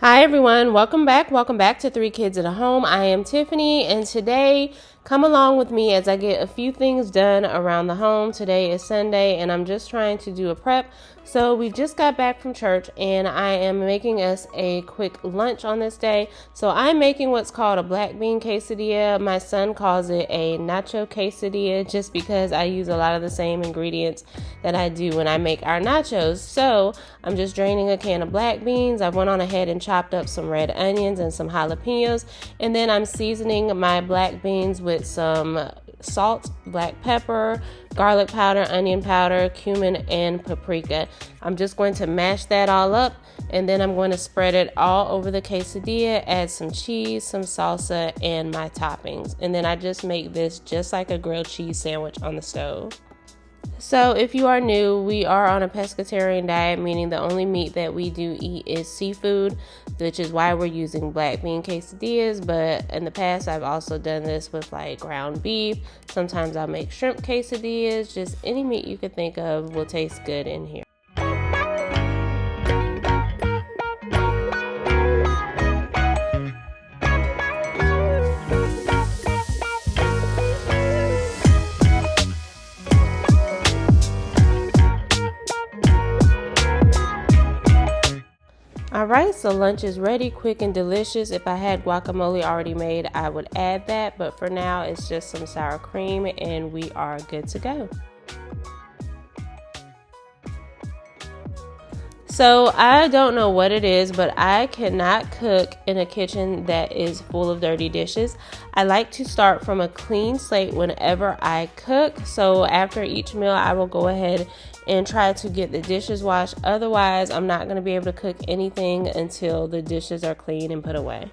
Hi everyone, welcome back to Three Kids at a Home. I am Tiffany, and today come along with me as I get a few things done around the home. Today is Sunday and I'm just trying to do a prep. So we just got back from church and I am making us a quick lunch on this day. So I'm making what's called a black bean quesadilla. My son calls it a nacho quesadilla just because I use a lot of the same ingredients that I do when I make our nachos. So I'm just draining a can of black beans. I went on ahead and chopped up some red onions and some jalapenos, and then I'm seasoning my black beans with some salt, black pepper, garlic powder, onion powder, cumin, and paprika. I'm just going to mash that all up, and then I'm going to spread it all over the quesadilla, add some cheese, some salsa, and my toppings. And then I just make this just like a grilled cheese sandwich on the stove. So if you are new, we are on a pescatarian diet, meaning the only meat that we do eat is seafood, which is why we're using black bean quesadillas. But in the past, I've also done this with like ground beef. Sometimes I'll make shrimp quesadillas. Just any meat you could think of will taste good in here. Alright, so lunch is ready, quick and delicious. If I had guacamole already made, I would add that, but for now it's just some sour cream and we are good to go. So I don't know what it is, but I cannot cook in a kitchen that is full of dirty dishes. I like to start from a clean slate whenever I cook. So after each meal, I will go ahead and try to get the dishes washed. Otherwise, I'm not going to be able to cook anything until the dishes are clean and put away.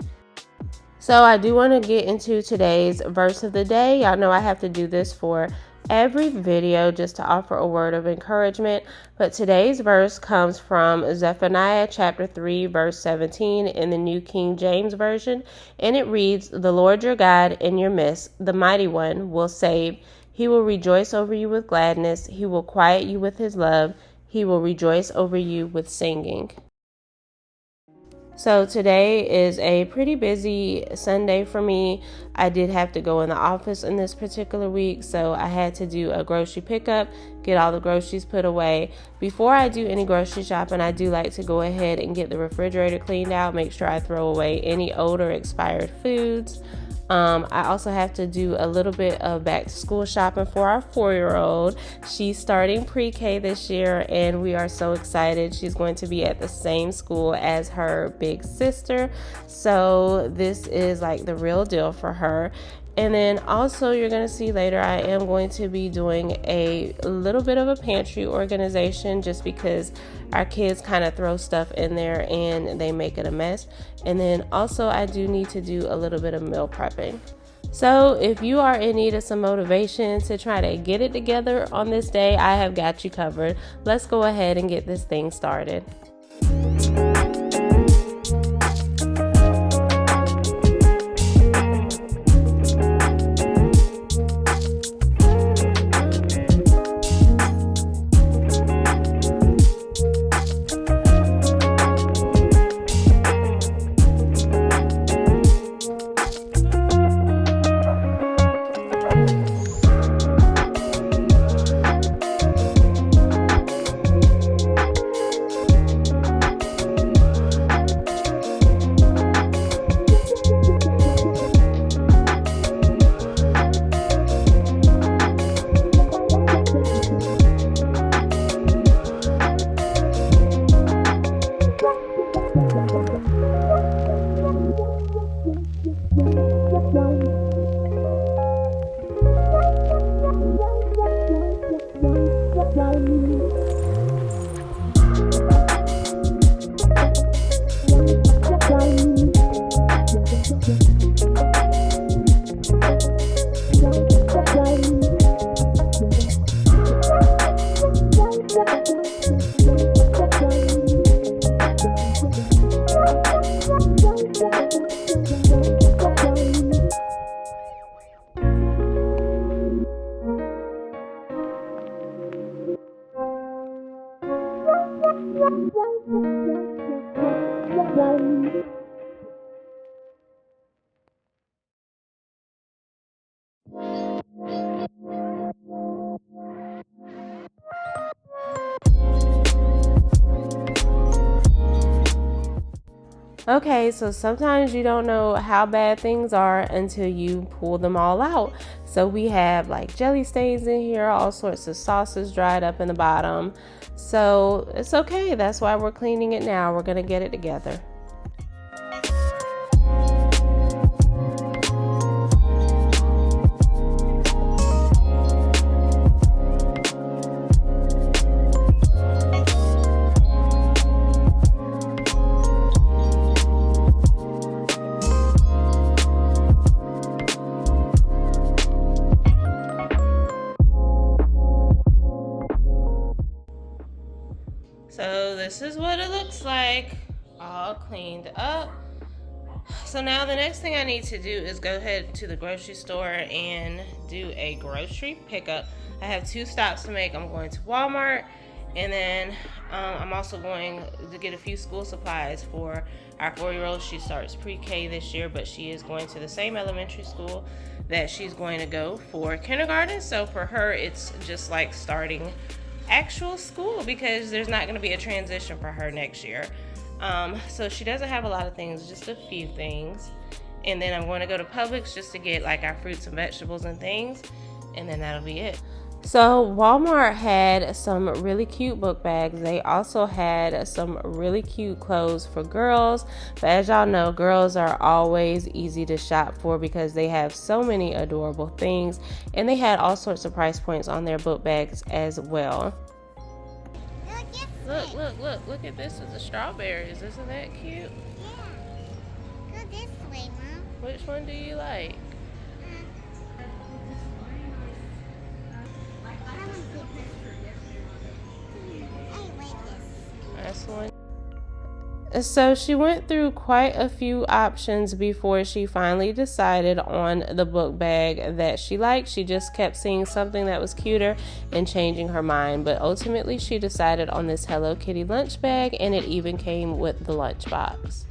So I do want to get into today's verse of the day. Y'all know I have to do this for every video just to offer a word of encouragement, but today's verse comes from Zephaniah chapter 3 verse 17 in the New King James Version, and it reads, "The Lord your God in your midst, the mighty one, will save. He will rejoice over you with gladness. He will quiet you with his love. He will rejoice over you with singing." So today is a pretty busy Sunday for me. I did have to go in the office in this particular week, so I had to do a grocery pickup, get all the groceries put away. Before I do any grocery shopping, I do like to go ahead and get the refrigerator cleaned out, make sure I throw away any old or expired foods. I also have to do a little bit of back to school shopping for our 4-year-old. She's starting pre-K this year and we are so excited. She's going to be at the same school as her big sister. So this is like the real deal for her. And then also you're going to see later I am going to be doing a little bit of a pantry organization just because our kids kind of throw stuff in there and they make it a mess. And then also I do need to do a little bit of meal prepping. So if you are in need of some motivation to try to get it together on this day, I have got you covered. Let's go ahead and get this thing started. Okay, so sometimes you don't know how bad things are until you pull them all out. So we have like jelly stains in here, all sorts of sauces dried up in the bottom. So it's okay. That's why we're cleaning it now. We're going to get it together. So this is what it looks like, all cleaned up. So now the next thing I need to do is go ahead to the grocery store and do a grocery pickup. I have 2 stops to make. I'm going to Walmart, and then I'm also going to get a few school supplies for our 4-year-old. She starts pre-K this year, but she is going to the same elementary school that she's going to go for kindergarten. So for her, it's just like starting actual school because there's not going to be a transition for her next year. So she doesn't have a lot of things, just a few things. And then I'm going to go to Publix just to get like our fruits and vegetables and things. And then that'll be it. So Walmart had some really cute book bags. They also had some really cute clothes for girls. But as y'all know, girls are always easy to shop for because they have so many adorable things. And they had all sorts of price points on their book bags as well. Look at this with the strawberries. Isn't that cute? Yeah. Go this way, Mom. Which one do you like? That's one. So she went through quite a few options before she finally decided on the book bag that she liked. She just kept seeing something that was cuter and changing her mind. But ultimately she decided on this Hello Kitty lunch bag, and it even came with the lunch box.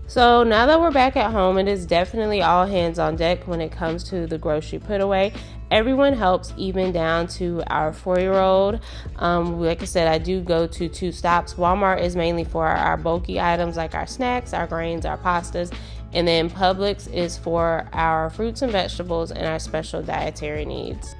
So now that we're back at home, it is definitely all hands on deck when it comes to the grocery put away. Everyone helps, even down to our 4-year-old. Like I said, I do go to 2 stops. Walmart is mainly for our bulky items like our snacks, our grains, our pastas. And then Publix is for our fruits and vegetables and our special dietary needs.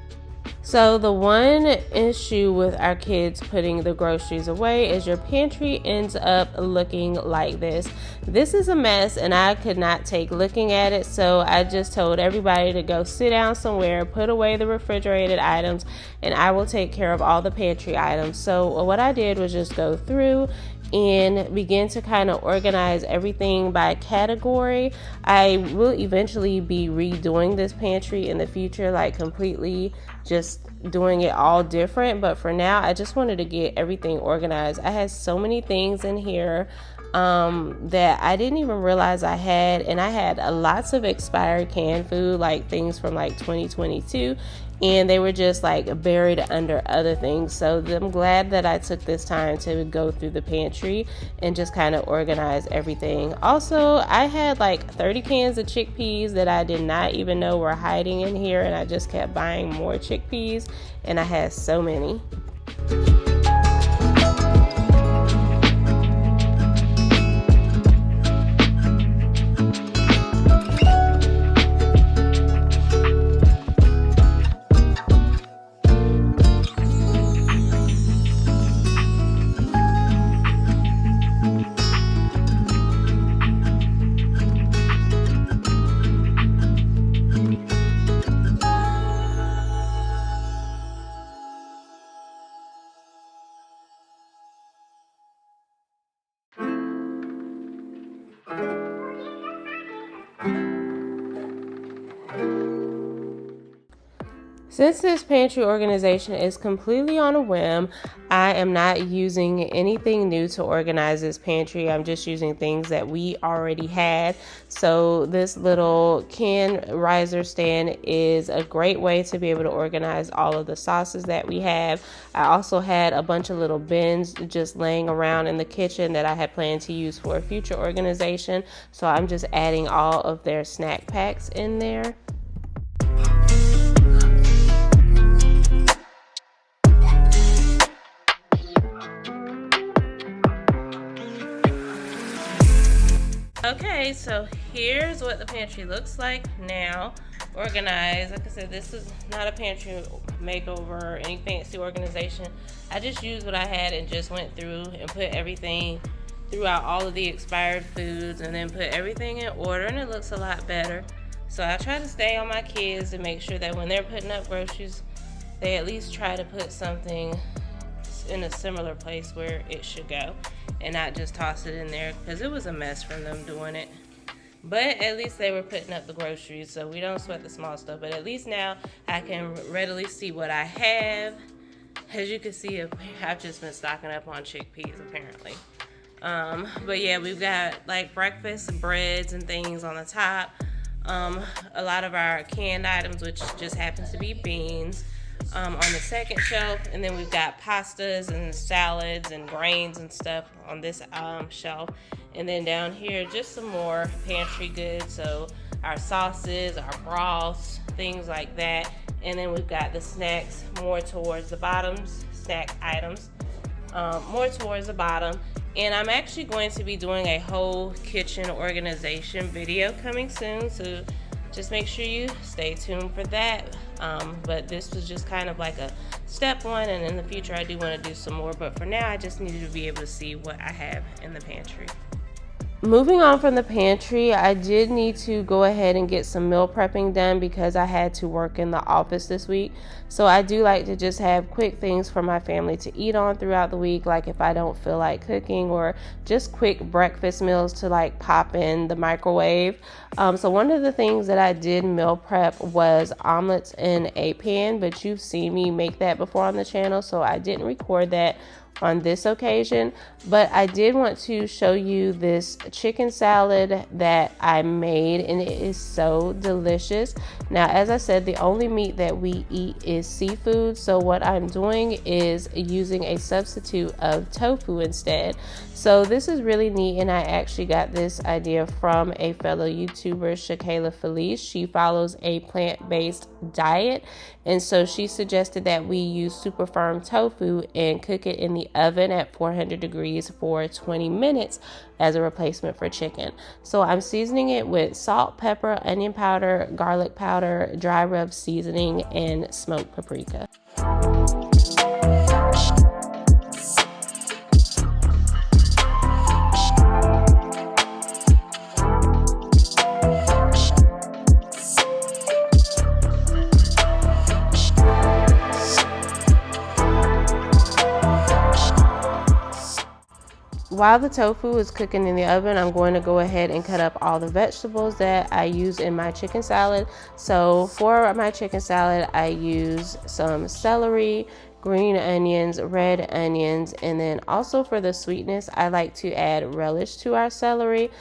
So the one issue with our kids putting the groceries away is your pantry ends up looking like this. This is a mess, and I could not take looking at it, so I just told everybody to go sit down somewhere, put away the refrigerated items, and I will take care of all the pantry items. So what I did was just go through and begin to kind of organize everything by category. I will eventually be redoing this pantry in the future, like completely just doing it all different. But for now, I just wanted to get everything organized. I had so many things in here that I didn't even realize I had, and I had lots of expired canned food, like things from like 2022, and they were just like buried under other things. So I'm glad that I took this time to go through the pantry and just kind of organize everything. Also, I had like 30 cans of chickpeas that I did not even know were hiding in here, and I just kept buying more chickpeas, and I had so many. Since this pantry organization is completely on a whim, I am not using anything new to organize this pantry. I'm just using things that we already had. So this little can riser stand is a great way to be able to organize all of the sauces that we have. I also had a bunch of little bins just laying around in the kitchen that I had planned to use for a future organization. So I'm just adding all of their snack packs in there. Okay, so here's what the pantry looks like now, organized. Like I said, this is not a pantry makeover or any fancy organization. I just used what I had and just went through and put everything, threw out all of the expired foods and then put everything in order, and it looks a lot better. So I try to stay on my kids and make sure that when they're putting up groceries, they at least try to put something in a similar place where it should go and not just toss it in there, because it was a mess from them doing it. But at least they were putting up the groceries, so we don't sweat the small stuff. But at least now I can readily see what I have. As you can see, I've just been stocking up on chickpeas apparently. But yeah, we've got like breakfast breads and things on the top. A lot of our canned items, which just happens to be beans, on the second shelf, and then we've got pastas and salads and grains and stuff on this shelf, and then down here just some more pantry goods, so our sauces, our broths, things like that, and then we've got the snacks more towards the bottoms, snack items more towards the bottom. And I'm actually going to be doing a whole kitchen organization video coming soon, so just make sure you stay tuned for that. But this was just kind of like a step one, and in the future I do want to do some more, but for now I just needed to be able to see what I have in the pantry. Moving on from the pantry, I did need to go ahead and get some meal prepping done because I had to work in the office this week. So I do like to just have quick things for my family to eat on throughout the week, like if I don't feel like cooking, or just quick breakfast meals to like pop in the microwave. So one of the things that I did meal prep was omelets in a pan, but you've seen me make that before on the channel, so I didn't record that on this occasion. But I did want to show you this chicken salad that I made, and it is so delicious. Now, as I said, the only meat that we eat is seafood, so what I'm doing is using a substitute of tofu instead. So this is really neat, and I actually got this idea from a fellow YouTuber, Shakayla Felice. She follows a plant-based diet, and so she suggested that we use super firm tofu and cook it in the oven at 400 degrees for 20 minutes as a replacement for chicken. So I'm seasoning it with salt, pepper, onion powder, garlic powder, dry rub seasoning, and smoked paprika. While the tofu is cooking in the oven, I'm going to go ahead and cut up all the vegetables that I use in my chicken salad. So for my chicken salad, I use some celery, green onions, red onions, and then also for the sweetness, I like to add relish to our celery.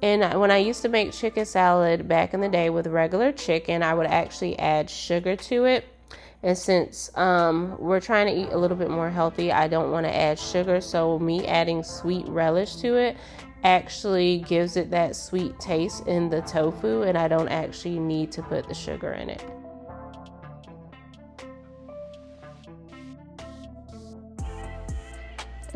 And when I used to make chicken salad back in the day with regular chicken, I would actually add sugar to it. And since we're trying to eat a little bit more healthy, I don't want to add sugar. So me adding sweet relish to it actually gives it that sweet taste in the tofu, and I don't actually need to put the sugar in it.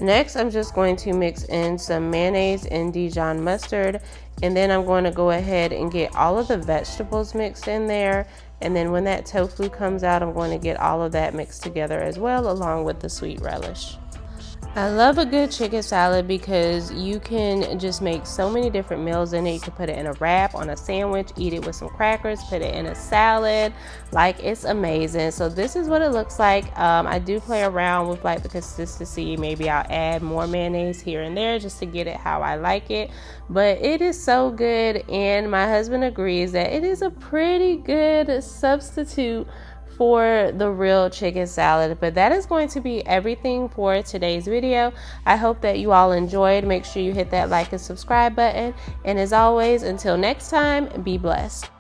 Next, I'm just going to mix in some mayonnaise and Dijon mustard, and then I'm going to go ahead and get all of the vegetables mixed in there. And then when that tofu comes out, I'm going to get all of that mixed together as well, along with the sweet relish. I love a good chicken salad because you can just make so many different meals in it. You can put it in a wrap, on a sandwich, eat it with some crackers, put it in a salad. Like, it's amazing. So this is what it looks like. I do play around with like the consistency. Maybe I'll add more mayonnaise here and there just to get it how I like it. But it is so good, and my husband agrees that it is a pretty good substitute for the real chicken salad. But that is going to be everything for today's video. I hope that you all enjoyed. Make sure you hit that like and subscribe button. And as always, until next time, be blessed.